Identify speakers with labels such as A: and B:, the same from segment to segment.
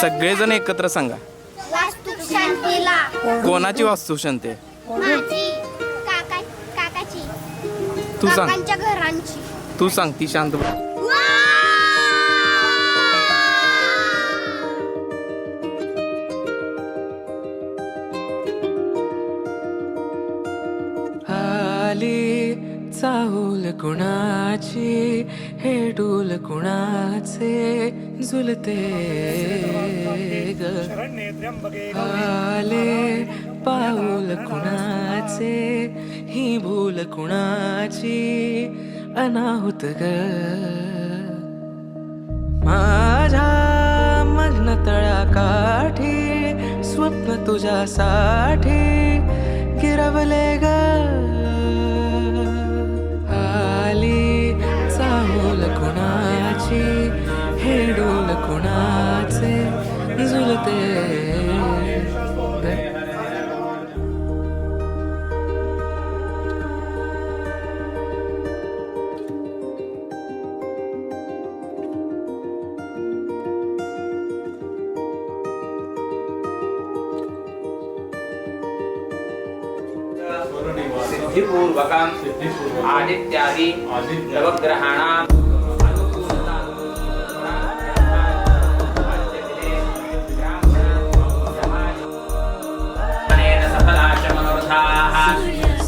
A: सगळेजण एकत्र सांगा.
B: वास्तू शांतीला.
A: कोणाची वास्तू शांती आहे?
B: माझी काकाची.
A: तू सांग.
B: काकांच्या घरांची.
A: तू सांग ती शांत बस.
C: आली चाहूल कुणाची, हे डूल कुणाचे झुलते ग. आले पाऊल कुणाचे, ही भूल कुणाची अनाहुत ग. माझ्या मग्न तळाकाठी स्वप्न तुझ्यासाठी गिरवले ग. आली चाहूल कुणाची, हे डोल कुणाचे झुलते ग.
D: सिद्धिपूर्वकं आदित्यादि नवग्रहाणां सफलाश्च मनोरथाः.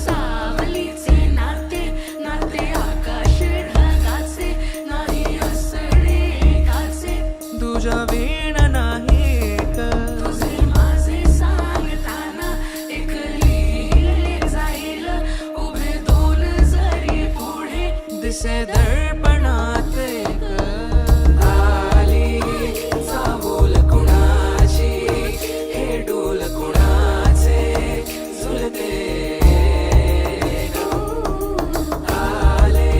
E: सावलीचे नाते नाते आकाश ढगाचे नाही असणे काचे.
C: तुझ्या वीण नाही ग.
E: तुझे माझे सांगताना एक लिहिले जाईल उभे दोन जरी पुढे.
C: दिसे दर्पणात ग. आली चाहूल कुणाची, हे डोल कुणाचे झुलते ग. आले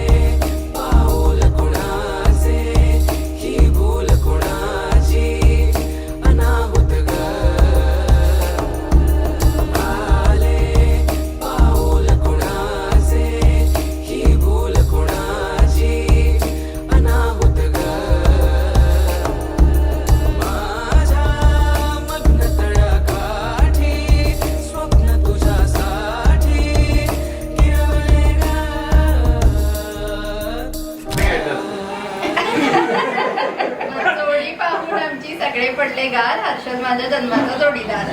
C: पाऊल कुणाचे, ही भूल कुणाची अनाहुत ग. आले पाऊल कुणाचे, ही भूल कुणाची अनाहुत ग. माझ्या मग्न तळ्याकाठी स्वप्न तुझ्यासाठी गिरवले ग.
F: जोडी पाहून आमची सगळे पडले गार. हर्षद माझ्या जन्माचा जोडीदार.